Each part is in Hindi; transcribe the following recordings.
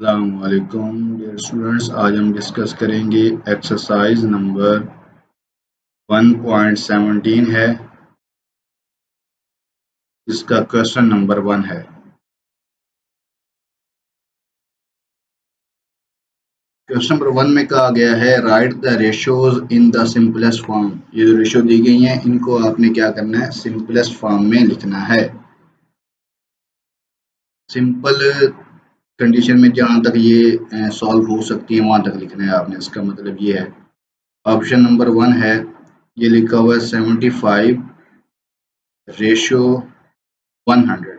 अस्सलामुअलैकुम डियर स्टूडेंट्स, आज हम डिस्कस करेंगे एक्सरसाइज नंबर 1.17 है, जिसका क्वेश्चन नंबर 1 है। क्वेश्चन नंबर 1 में कहा गया है right the ratios in the simplest form. ये जो रेशियो दी गई हैं इनको आपने क्या करना है, सिंपलेस्ट फॉर्म में लिखना है। सिंपल कंडीशन में जहाँ तक ये सॉल्व हो सकती है वहां तक लिखना है आपने। इसका मतलब ये है, ऑप्शन नंबर 1 है, ये लिखा हुआ है 75 रेशियो 100।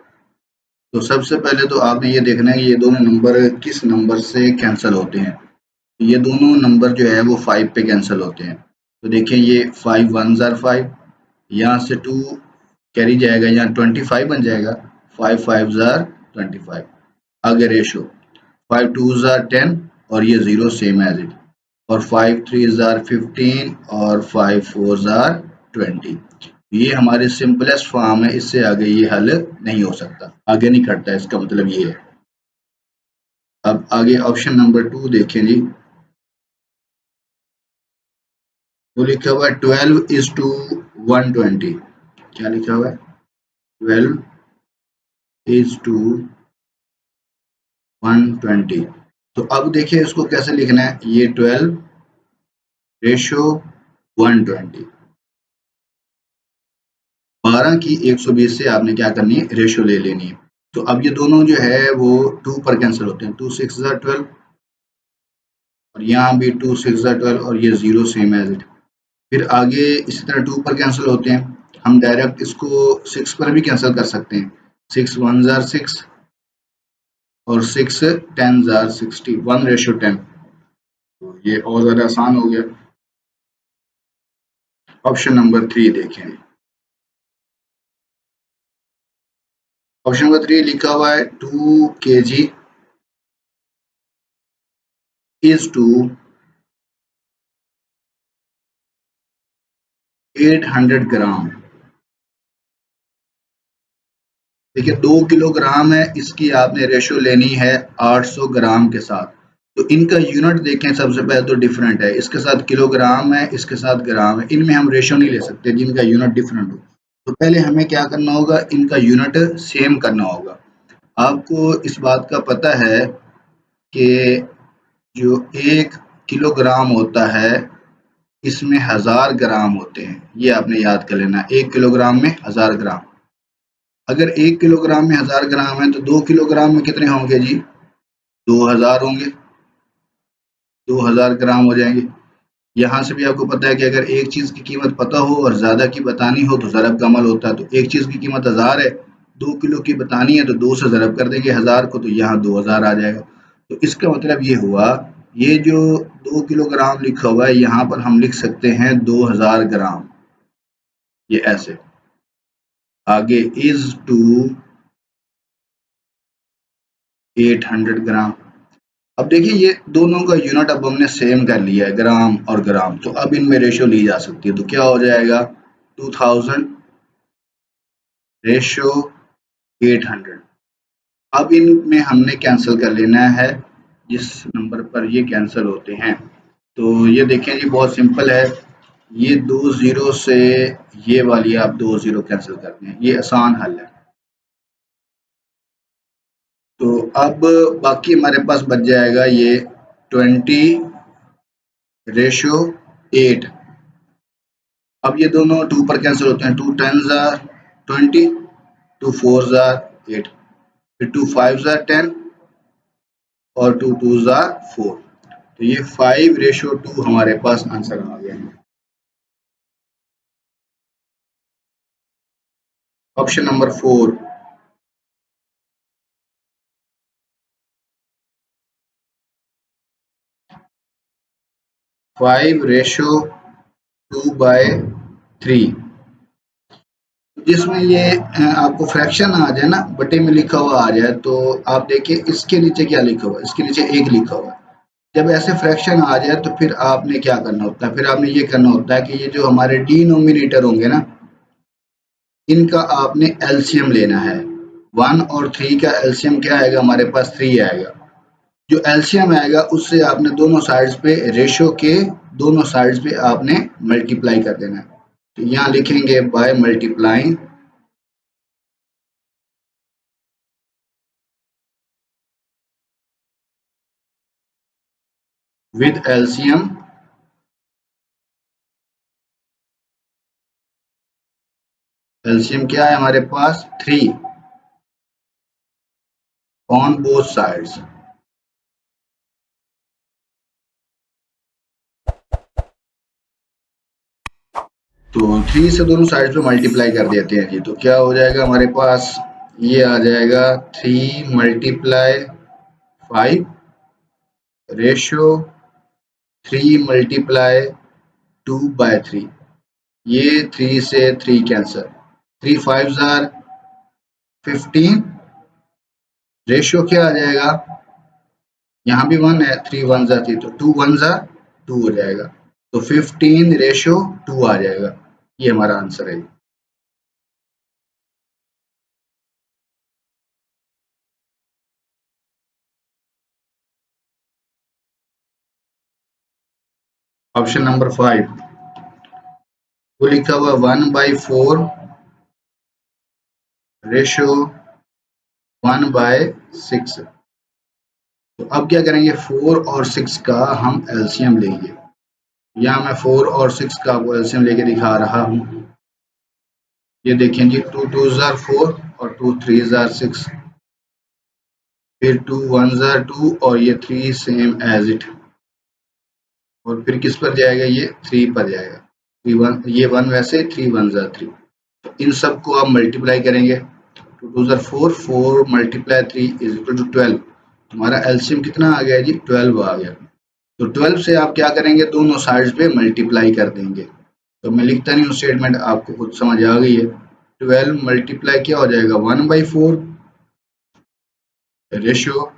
तो सबसे पहले तो आपने ये देखना है कि ये दोनों नंबर किस नंबर से कैंसिल होते हैं। ये दोनों नंबर जो है वो 5 पे कैंसिल होते हैं। तो देखिए ये 5 1 जार 5, यहाँ से 2 कैरी जाएगा, यहाँ 25 बन जाएगा, 5 5 जार 25। आगे रेशो 5 2 जार 10 और ये 0 सेम एज इट, और 5 3 जार 15 और 5 4 जार 20। ये हमारी सिंपलेस्ट फॉर्म है, इससे आगे ये हल नहीं हो सकता, आगे नहीं कटता है, इसका मतलब ये है। अब आगे ऑप्शन नंबर 2 देखें जी, वो लिखा हुआ है 12:120। क्या लिखा हुआ है, 12:120। तो अब देखिए इसको कैसे लिखना है, ये 12 रेशो 120, 12 की 120 से आपने क्या करनी है, रेशो ले लेनी है। तो अब ये दोनों जो है वो 2 पर कैंसिल होते हैं, 2 6 जार 12, और यहाँ भी 2 6 जार 12 और ये 0 सेम एज इट। फिर आगे इसी तरह 2 पर कैंसिल होते हैं, हम डायरेक्ट इसको 6 पर भी कैंसिल कर सकते हैं, 6 1 जार 6 और 6 10 जार 60, 1 रेशो 10। तो ये और ज़्यादा आसान हो गया। ऑप्शन नंबर 3 देखें, ऑप्शन नंबर 3 लिखा हुआ है 2 kg इज टू 800 ग्राम। देखिए 2 किलोग्राम है, इसकी आपने रेशो लेनी है 800 ग्राम के साथ। तो इनका यूनिट देखें, सबसे पहले तो डिफरेंट है, इसके साथ किलोग्राम है, इसके साथ ग्राम है, इनमें हम रेशो नहीं ले सकते जिनका यूनिट डिफरेंट हो। तो पहले हमें क्या करना होगा, इनका यूनिट सेम करना होगा। आपको इस बात का पता है कि जो 1 किलोग्राम होता है इसमें 1000 ग्राम होते हैं, ये आपने याद कर लेना, 1 किलोग्राम में 1000 ग्राम। अगर 1 किलोग्राम में 1000 ग्राम है तो 2 किलोग्राम में कितने होंगे जी, 2000 होंगे, 2000 ग्राम हो जाएंगे। यहाँ से भी आपको पता है कि अगर एक चीज की कीमत पता हो और ज्यादा की बतानी हो तो ज़रब का अमल होता है। तो एक चीज की कीमत 1000 है, 2 किलो की बतानी है तो 2 से ज़रब कर देंगे 1000 को, तो यहाँ 2000 आ जाएगा। तो इसका मतलब ये हुआ, ये जो 2 किलोग्राम लिखा हुआ है यहाँ पर हम लिख सकते हैं 2000 ग्राम, ये ऐसे। आगे इज टू 800 ग्राम। अब देखिए ये दोनों का यूनिट अब हमने सेम कर लिया है, ग्राम और ग्राम, तो अब इनमें रेशो ली जा सकती है। तो क्या हो जाएगा, 2000 रेशो 800। अब इनमें हमने कैंसिल कर लेना है जिस नंबर पर ये कैंसिल होते हैं। तो ये देखें जी, बहुत सिंपल है, ये 2 जीरो से ये वाली आप 2 जीरो कैंसिल करते हैं, ये आसान हल है। तो अब बाकी हमारे पास बच जाएगा ये 20 रेशो 8। अब ये दोनों 2 पर कैंसिल होते हैं, 2 10 जार 20, 2 4 जार 8, फिर 2 5 जार 10 और 2 2 जार 4। तो ये 5 रेशो 2 हमारे पास आंसर आ गया है। ऑप्शन नंबर 4, 5 रेशो 2/3, जिसमें ये आपको फ्रैक्शन आ जाए ना, बटे में लिखा हुआ आ जाए, तो आप देखिए इसके नीचे क्या लिखा हुआ है, इसके नीचे 1 लिखा हुआ है। जब ऐसे फ्रैक्शन आ जाए तो फिर आपने क्या करना होता है, फिर आपने ये करना होता है कि ये जो हमारे डिनोमिनेटर होंगे ना, इनका आपने एलसीएम लेना है। 1 और 3 का एलसीएम क्या आएगा, हमारे पास 3 आएगा। जो एलसीएम आएगा उससे आपने दोनों साइड्स पे रेशियो के दोनों साइड्स पे आपने मल्टीप्लाई कर देना है। तो यहाँ लिखेंगे by multiplying with LCM LCM क्या है हमारे पास 3 ऑन बोथ साइड्स। तो 3 से दोनों साइड पे मल्टीप्लाई कर देते हैं जी। तो क्या हो जाएगा हमारे पास, ये आ जाएगा 3 मल्टीप्लाई 5 रेशियो 3 मल्टीप्लाई 2/3। ये 3 से 3 कैंसर, 3 5 जार 15 रेशियो क्या आ जाएगा, यहाँ भी 1 है, 3 1 जार 3 तो 2 1 जार 2 हो जाएगा। तो 15 रेशियो 2 आ जाएगा। ये हमारा आंसर है। ऑप्शन नंबर 5 वो लिखा हुआ 1/4 रेशियो 1/6। तो अब क्या करेंगे, 4 और 6 का हम एलसीएम लेंगे। यहाँ मैं 4 और 6 का आपको एलसीएम लेके दिखा रहा हूँ। ये देखें जी, 2 2 जार 4 और 2 3 जार 6, फिर 2 1 जार 2 और ये 3 सेम एज इट, और फिर किस पर जाएगा, ये 3 पर जाएगा। 3 1, ये 1 वैसे 3 1 जार 3। तो इन सब को आप मल्टीप्लाई करेंगे। 2 2 जार 4, 4 मल्टीप्लाई 3 इज इक्वल टू 12। हमारा एलसीएम कितना आ गया जी, 12 आ गया। तो 12 से आप क्या करेंगे, दोनों साइड्स पे मल्टीप्लाई कर देंगे। तो मैं लिखता नहीं हूँ स्टेटमेंट, आपको खुद समझ आ गई है। 12 मल्टीप्लाई क्या हो जाएगा, 1/4 रेशियो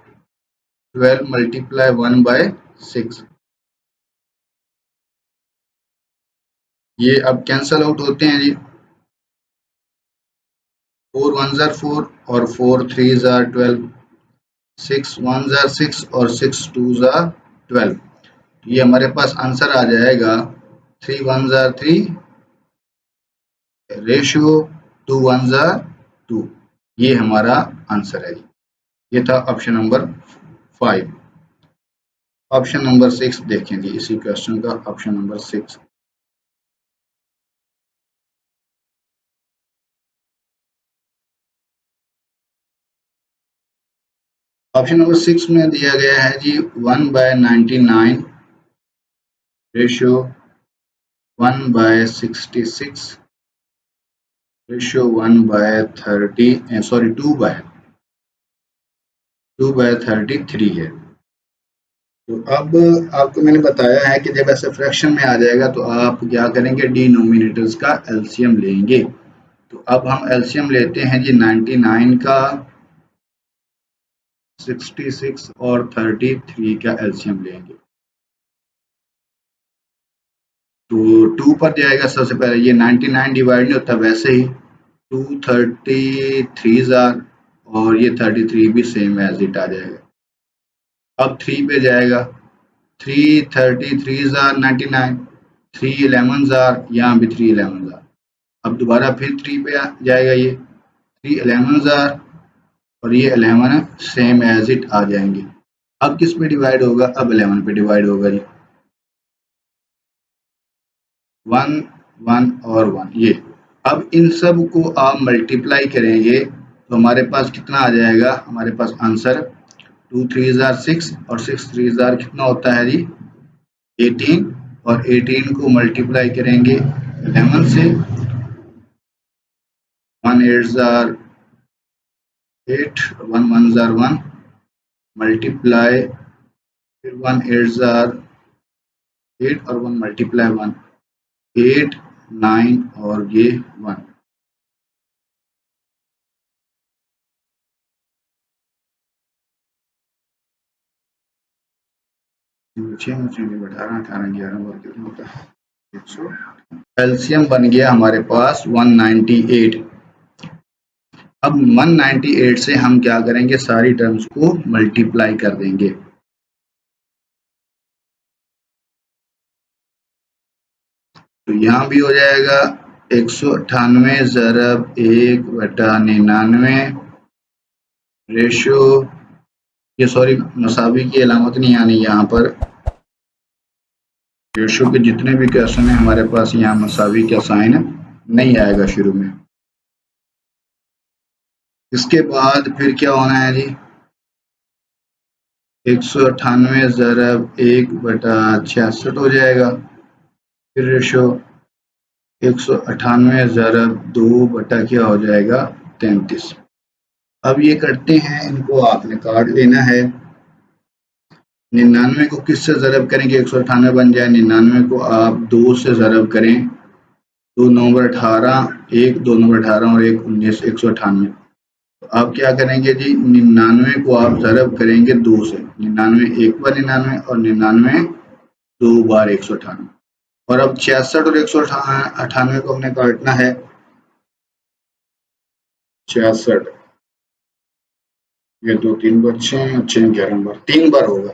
12 मल्टीप्लाई 1/6। ये अब कैंसल आउट होते हैं जी। 4 1 जार 4 और 4 3 जार 12, 6 1 जार 6 और 6 2 जार 12। ये हमारे पास आंसर आ जाएगा 3 1 जार 3 रेशियो 2 1 जार 2। ये हमारा आंसर है। ये था ऑप्शन नंबर 5। ऑप्शन नंबर 6 देखें जी, इसी क्वेश्चन का ऑप्शन नंबर 6। ऑप्शन नंबर 6 में दिया गया है जी 1/99 रेशियो 1/66 रेशियो 1/30 सॉरी 2/33 है। तो अब आपको मैंने बताया है कि जब ऐसे फ्रैक्शन में आ जाएगा तो आप क्या करेंगे, डिनोमिनेटर्स का एलसीएम लेंगे। तो अब हम एलसीएम लेते हैं जी 99 का, 66 और 33 का एलसीएम लेंगे। तो 2 पर जाएगा सबसे पहले, ये 99 डिवाइड नहीं होता वैसे ही, 2 33 जार और ये 33 भी सेम एज इट आ जाएगा। अब 3 पे जाएगा, 3 33 जार 99, 3 11 जार, यहाँ भी 3 11 जार। अब दोबारा फिर 3 पे जाएगा, ये 3 11 जार और ये 11 सेम एज इट आ जाएंगे। अब किस पे डिवाइड होगा, अब 11 पे डिवाइड होगा जी। 1 1 और 1 ये। अब इन सब को आप मल्टीप्लाई करेंगे तो हमारे पास कितना आ जाएगा, हमारे पास आंसर 2 3 जार 6 और 6 3 जार कितना होता है जी 18, और 18 को मल्टीप्लाई करेंगे 11 से, 1 8 जार 8, 1 1 जार 1 मल्टीप्लाई, फिर 1 8 जार 8 और 1 मल्टीप्लाई 1 8 9 और ये 1। मुझे नहीं बता रहा, 18 11 और कितना होता है 100। एलसीएम बन गया हमारे पास 198। अब 198 से हम क्या करेंगे, सारी टर्म्स को मल्टीप्लाई कर देंगे। तो यहाँ भी हो जाएगा 198 ज़रब 1/99 रेशो, ये सॉरी मसावी की अलामत नहीं आनी यहाँ पर, रेशो के जितने भी क्वेश्चन है हमारे पास यहाँ मसावी का साइन नहीं आएगा शुरू में। इसके बाद फिर क्या होना है जी, 198 ज़रब 1/66 हो जाएगा, फिर रेशो 198 ज़रब 2 बटा क्या हो जाएगा 33। अब ये करते हैं, इनको आपने काट लेना है। 99 को किससे ज़रब करेंगे 198 बन जाए, 99 को आप 2 से ज़रब करें, 2 नंबर 18, 1 2 नंबर 18 और 1 19, 198। तो आप क्या करेंगे जी, 99 को आप ज़रब करेंगे 2 से, 99 एक बार 99 और 99 2 बार 198। और अब 66 और 198 को हमने काटना है। 66 ये 2 3 बच्चे हैं, 6 11 बार, 3 बार होगा।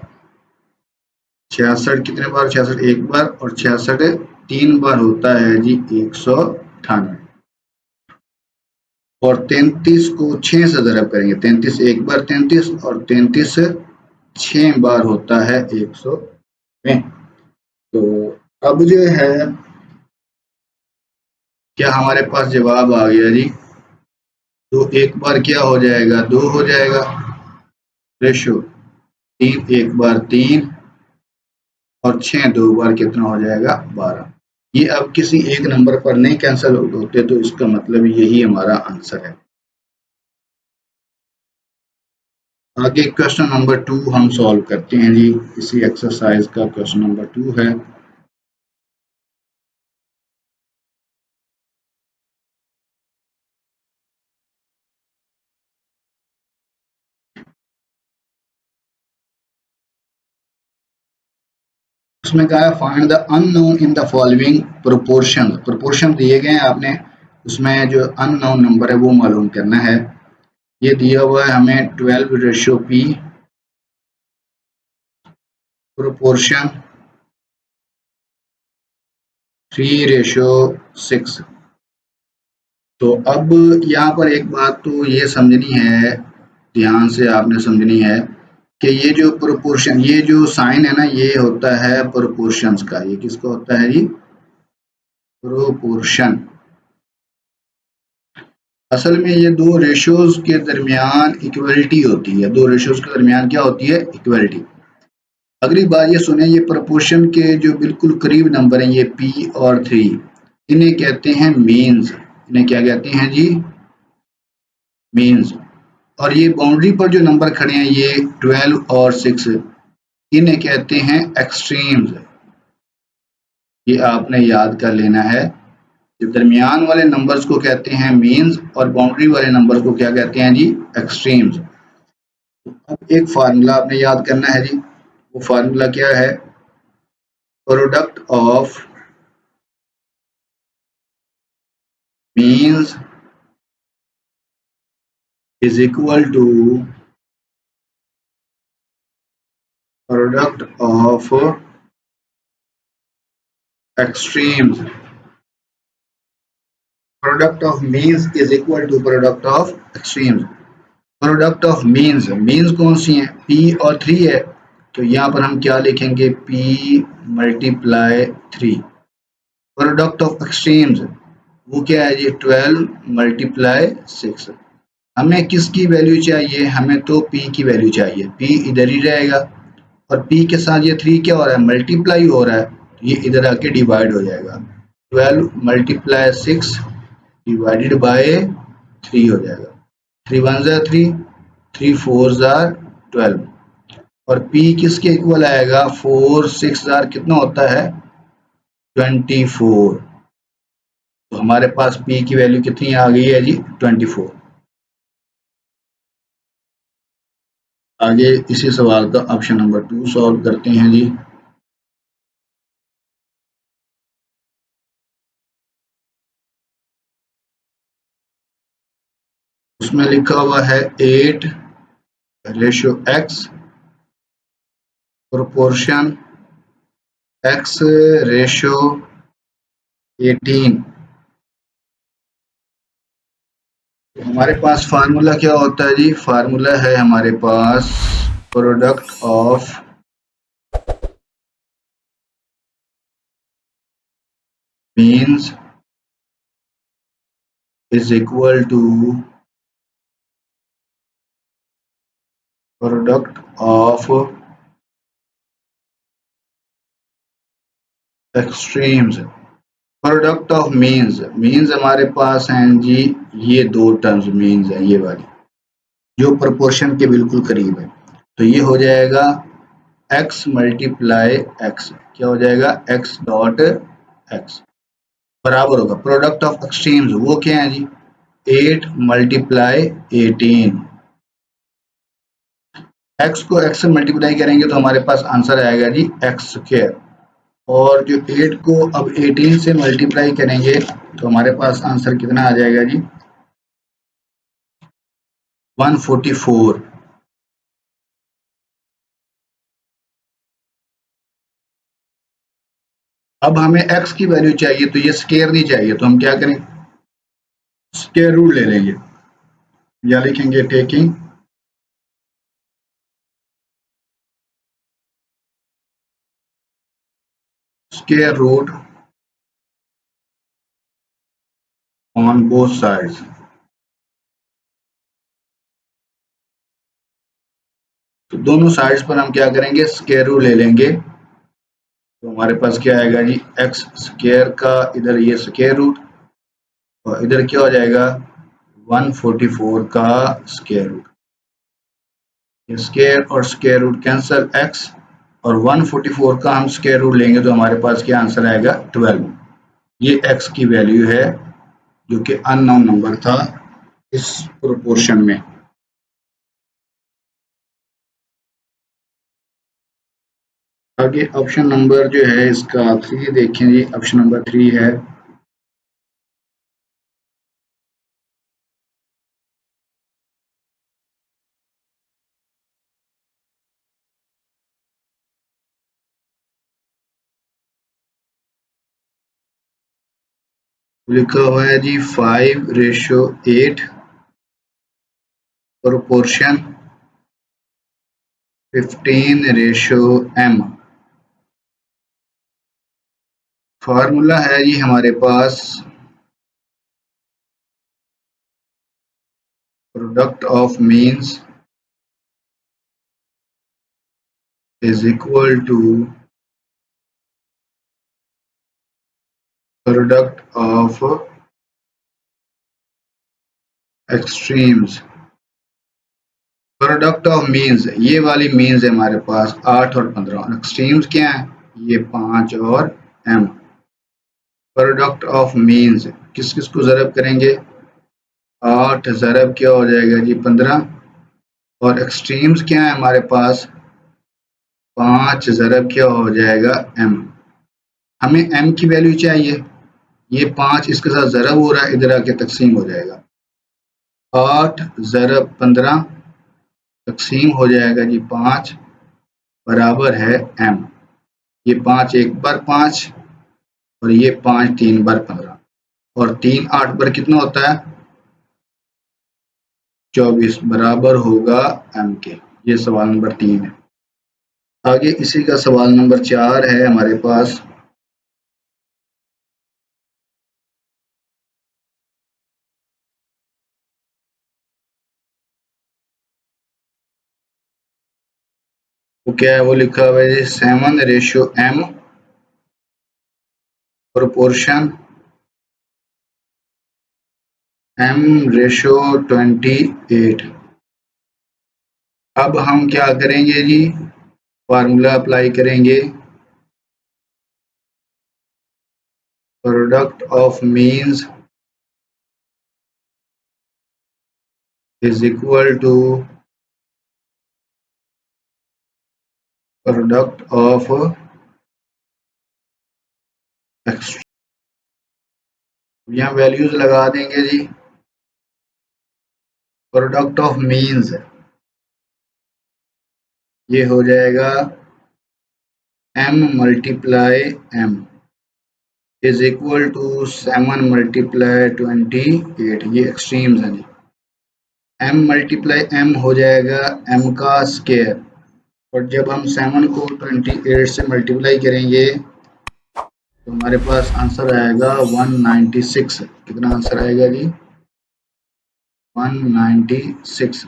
66 कितने बार, 66 एक बार और 66 3 बार होता है जी 198। और 33 को 6 से ज़रब करेंगे, 33 एक बार 33 और 33 6 बार होता है 100 में। तो अब जो है क्या हमारे पास जवाब आ गया जी, तो एक बार क्या हो जाएगा 2 हो जाएगा, रेशो 3 एक बार 3 और 6 2 बार कितना हो जाएगा 12। ये अब किसी एक नंबर पर नहीं कैंसिल होते, तो इसका मतलब यही हमारा आंसर है। आगे क्वेश्चन नंबर 2 हम सॉल्व करते हैं जी, इसी एक्सरसाइज का क्वेश्चन नंबर 2 है। उसमें कहा है find the unknown in the following proportion. Proportion दिए गए हैं, आपने उसमें जो अननोन नंबर है वो मालूम करना है। ये दिया हुआ है हमें 12:p प्रोपोर्शन 3:6। तो अब यहाँ पर एक बात तो ये समझनी है, ध्यान से आपने समझनी है कि ये जो प्रोपोर्शन, ये जो साइन है ना, ये होता है प्रोपोर्शंस का। ये किसका होता है जी, प्रोपोर्शन। असल में ये दो रेशियोज के दरमियान इक्वलिटी होती है, दो रेशियोज के दरमियान क्या होती है, इक्वलिटी। अगली बात ये सुने, ये प्रोपोर्शन के जो बिल्कुल करीब नंबर हैं, ये p और 3, इन्हें कहते हैं मीन्स। इन्हें क्या कहते हैं जी, मीन्स। और ये बाउंड्री पर जो नंबर खड़े हैं, ये 12 और 6, इन्हें कहते हैं एक्सट्रीम्स। ये आपने याद कर लेना है, जो दरमियान वाले नंबर्स को कहते हैं मीन्स और बाउंड्री वाले नंबर्स को क्या कहते हैं जी, एक्सट्रीम्स। अब एक फार्मूला आपने याद करना है जी, वो फार्मूला क्या है, product of means is equal to product of extremes. Product of means is equal to product of extremes. Product of means, means कौन सी है, p और 3 है, तो यहाँ पर हम क्या लिखेंगे, p multiply 3। Product of extremes वो क्या है जी, 12 मल्टीप्लाई 6। हमें किसकी वैल्यू चाहिए, हमें तो p की वैल्यू चाहिए, p इधर ही रहेगा और p के साथ ये 3 क्या हो रहा है, मल्टीप्लाई हो रहा है, तो ये इधर आके डिवाइड हो जाएगा, 12 मल्टीप्लाई 6 डिवाइडेड बाय 3 हो जाएगा, 3 1 ज़ा 3, 3 4 ज़ा 12 और p किसके इक्वल आएगा, 4 6 ज़ा कितना होता है 24। तो हमारे पास p की वैल्यू कितनी आ गई है जी, 24। आगे इसी सवाल का ऑप्शन नंबर 2 सॉल्व करते हैं जी। उसमें लिखा हुआ है 8:x प्रोपोर्शन x 18। तो हमारे पास फार्मूला क्या होता है जी? फार्मूला है हमारे पास product of means is equal to product of extremes. Product of means, means हमारे पास हैं जी ये दो टर्म्स मीन्स हैं, ये वाली जो प्रोपोर्शन के बिल्कुल करीब है। तो ये हो जाएगा x मल्टीप्लाई x, क्या हो जाएगा x डॉट x बराबर होगा प्रोडक्ट ऑफ एक्सट्रीम्स, वो क्या है जी 8 मल्टीप्लाई 18। x को x से मल्टीप्लाई करेंगे तो हमारे पास आंसर आएगा जी एक्स स्क्वायर, और जो 8 को अब 18 से मल्टीप्लाई करेंगे तो हमारे पास आंसर कितना आ जाएगा जी 144। अब हमें x की वैल्यू चाहिए तो ये स्क्वायर नहीं चाहिए, तो हम क्या करें स्क्वायर रूट ले लेंगे, या लिखेंगे taking square root on both sides. तो दोनों साइड्स पर हम क्या करेंगे स्क्वायर रूट ले लेंगे, तो हमारे पास क्या आएगा जी एक्स स्क्वायर का इधर ये स्क्वायर रूट, और इधर क्या हो जाएगा 144 का स्क्वायर रूट, स्क्वायर और स्क्वायर रूट कैंसिल एक्स, और 144 का हम स्क्वायर रूट लेंगे तो हमारे पास क्या आंसर आएगा 12। ये एक्स की वैल्यू है जो कि अननोन नंबर था इस प्रोपोर्शन में। आगे ऑप्शन नंबर जो है इसका 3 देखें जी, ऑप्शन नंबर 3 है लिखा हुआ है जी 5:8 प्रोपोर्शन 15:m। फार्मूला है जी हमारे पास product of means is equal to product of extremes. Product of means ये वाली मीन्स है हमारे पास 8 और 15, और एक्सट्रीम्स क्या है ये 5 और m। प्रोडक्ट ऑफ मीन्स किस किस को ज़रब करेंगे 8 ज़रब क्या हो जाएगा जी 15, और एक्सट्रीम्स क्या है हमारे पास 5 ज़रब क्या हो जाएगा m। हमें m की वैल्यू चाहिए, ये 5 इसके साथ ज़रब हो रहा है इधर आके तकसीम हो जाएगा, 8 ज़रब 15 तकसीम हो जाएगा जी 5 बराबर है m। ये 5 एक बार 5, और ये 5 3 बार 15, और 3 8 बार कितना होता है 24 बराबर होगा m के। ये सवाल नंबर 3 है। आगे इसी का सवाल नंबर 4 है हमारे पास। वो क्या है वो लिखा हुआ है 7:m प्रोपोर्शन m/28। अब हम क्या करेंगे जी फार्मूला अप्लाई करेंगे product of means is equal to product of extreme. यहाँ वैल्यूज लगा देंगे जी प्रोडक्ट ऑफ मीन्स ये हो जाएगा m multiply m, is equal to 7 multiply 28, ये एक्सट्रीम्स हैं जी। m मल्टीप्लाई m हो जाएगा m का स्केयर, और जब हम 7 को 28 से मल्टीप्लाई करेंगे तो हमारे पास आंसर आएगा 196। कितना आंसर आएगा जी? 196।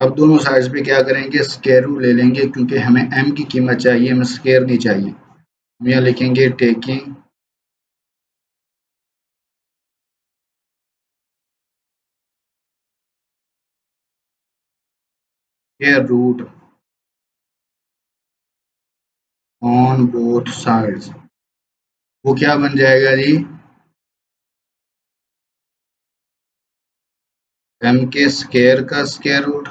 अब दोनों साइड्स पे क्या करेंगे, स्क्वायर रूट ले लेंगे, क्योंकि हमें m की कीमत चाहिए, हमें स्क्वायर नहीं चाहिए। हम यहाँ लिखेंगे taking square root on both sides. वो क्या बन जाएगा जी? m के स्क्वायर का स्क्वायर रूट,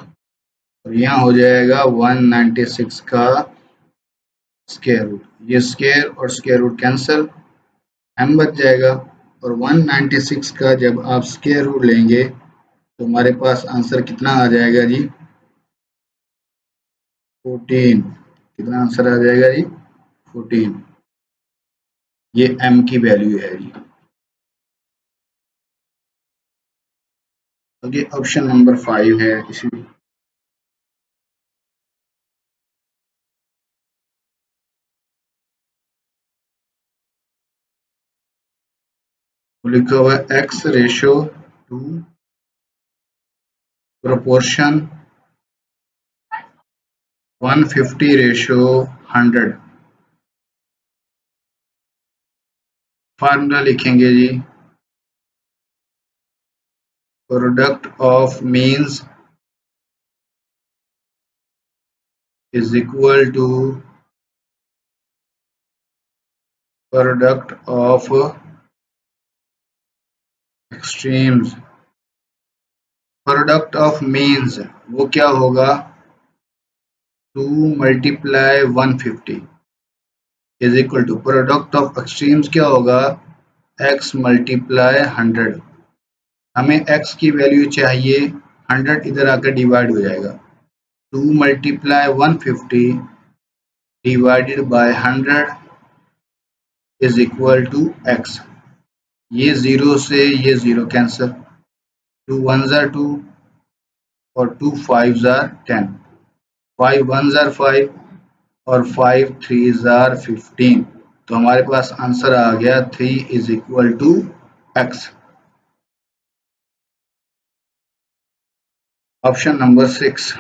और यहाँ हो जाएगा 196 का स्क्वायर रूट। ये स्क्वायर और स्क्वायर रूट कैंसिल, m बच जाएगा। और 196 का जब आप स्क्वायर रूट लेंगे तो हमारे पास आंसर कितना आ जाएगा जी? 14। कितना आंसर आ जाएगा जी? 14। ये m की वैल्यू है जी। आगे ऑप्शन नंबर 5 है, इसी लिखा हुआ है x ratio to proportion 150 ratio 100। Formula लिखेंगे जी, product of means is equal to product of extremes. Product of means वो क्या होगा? 2 multiply 150 is equal to product of extremes क्या होगा? x multiply 100। हमें x की वैल्यू चाहिए, 100 इधर आकर डिवाइड हो जाएगा। 2 multiply 150 divided by 100 is equal to x। ये 0 से ये 0 कैंसिल, 2 1 जार 2 और 2 5 जार 10, 5 1 जार 5 और 5 3 जार 15। तो हमारे पास आंसर आ गया 3 is equal to x। Option number 6।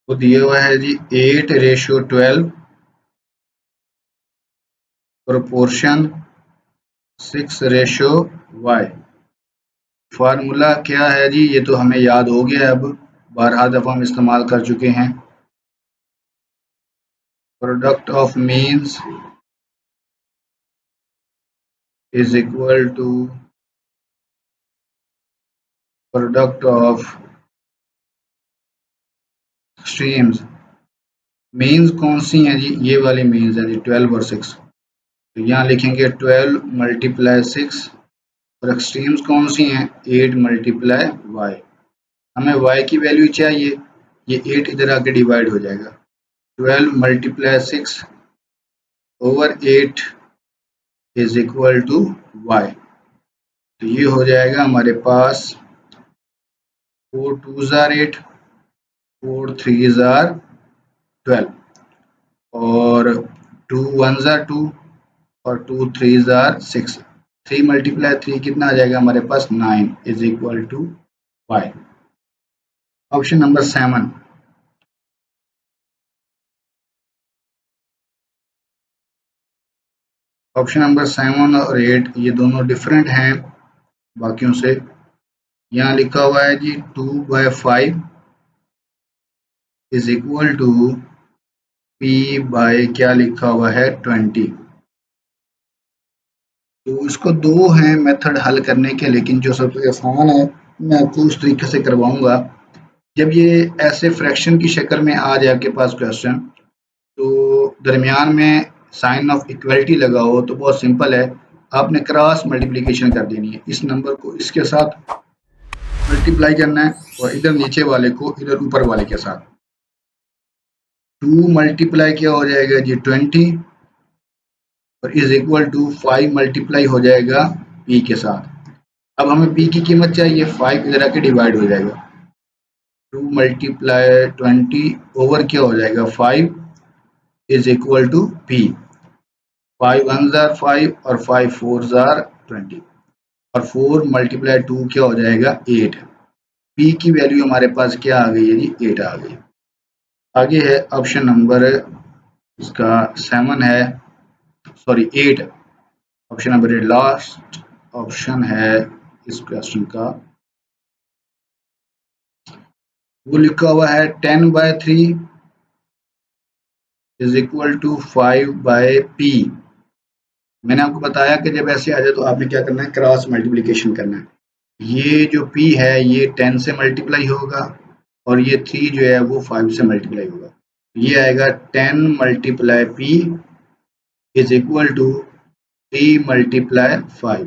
वो दिया हुआ है जी 8 ratio 12 proportion 6 ratio y। Formula क्या है जी? ये तो हमें याद हो गया, अब 12 दफ़ा हम इस्तेमाल कर चुके हैं। Product of means is equal to product of extremes. Means कौन सी हैं जी? ये वाली मीन्स है जी, 12 और 6। तो यहाँ लिखेंगे 12 मल्टीप्लाई 6, और एक्सट्रीम्स कौन सी हैं? 8 मल्टीप्लाई y। हमें y की वैल्यू चाहिए, ये 8 इधर आके डिवाइड हो जाएगा। 12 multiply 6 over 8 is equal to y। तो ये हो जाएगा हमारे पास 4 2 जार 8, 4 3 जार 12, और 2 1 जार 2 और 2 3 जार 6। 3 मल्टीप्लाई 3 कितना आ जाएगा हमारे पास? 9 is equal to y। Option number 7। Option number 7 और 8 ये दोनों डिफरेंट हैं बाकियों से। यहाँ लिखा हुआ है जी 2/5 is equal to p by क्या लिखा हुआ है? 20। तो इसको दो हैं मेथड हल करने के, लेकिन जो सबसे आसान है मैं आपको उस तरीके से करवाऊंगा। जब ये ऐसे फ्रैक्शन की शक्ल में आ जाए आपके पास क्वेश्चन, तो दरमियान में साइन ऑफ इक्वलिटी लगा हो, तो बहुत सिंपल है, आपने क्रॉस मल्टीप्लिकेशन कर देनी है। इस नंबर को इसके साथ मल्टीप्लाई करना है और इधर नीचे वाले को इधर ऊपर वाले के साथ। 2 मल्टीप्लाई क्या हो जाएगा जी 20 और इज इक्वल टू 5 मल्टीप्लाई हो जाएगा p के साथ। अब हमें p की कीमत चाहिए, 5 इधर आके डिवाइड हो जाएगा। 2 मल्टीप्लाई 20 ओवर क्या हो जाएगा 5 इज इक्वल टू p। 5 1 जार 5 और 5 4 जार 20 और 4 मल्टीप्लाई 2 क्या हो जाएगा 8। p की वैल्यू हमारे पास क्या आ गई है जी 8 आ गई। आगे है ऑप्शन नंबर इसका 7 है, sorry 8। Option number 8 last option है इस क्वेश्चन का। वो लिखा हुआ है 10/3 इज इक्वल टू 5/p। मैंने आपको बताया कि जब ऐसे आ जाए तो आपने क्या करना है, क्रॉस मल्टीप्लिकेशन करना है। ये जो p है ये 10 से मल्टीप्लाई होगा और ये 3 जो है वो 5 से मल्टीप्लाई होगा। ये आएगा 10 multiply p is equal to 3 multiply 5।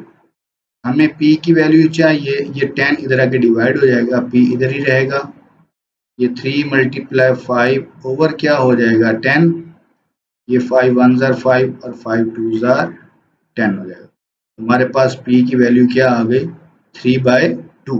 हमें p की वैल्यू चाहिए, ये 10 इधर आके डिवाइड हो जाएगा, p इधर ही रहेगा। ये 3 मल्टीप्लाई 5 ओवर क्या हो जाएगा 10। ये 5 1 जार 5 और 5 2 जार 10 हो जाएगा। हमारे पास p की वैल्यू क्या आ गई 3/2।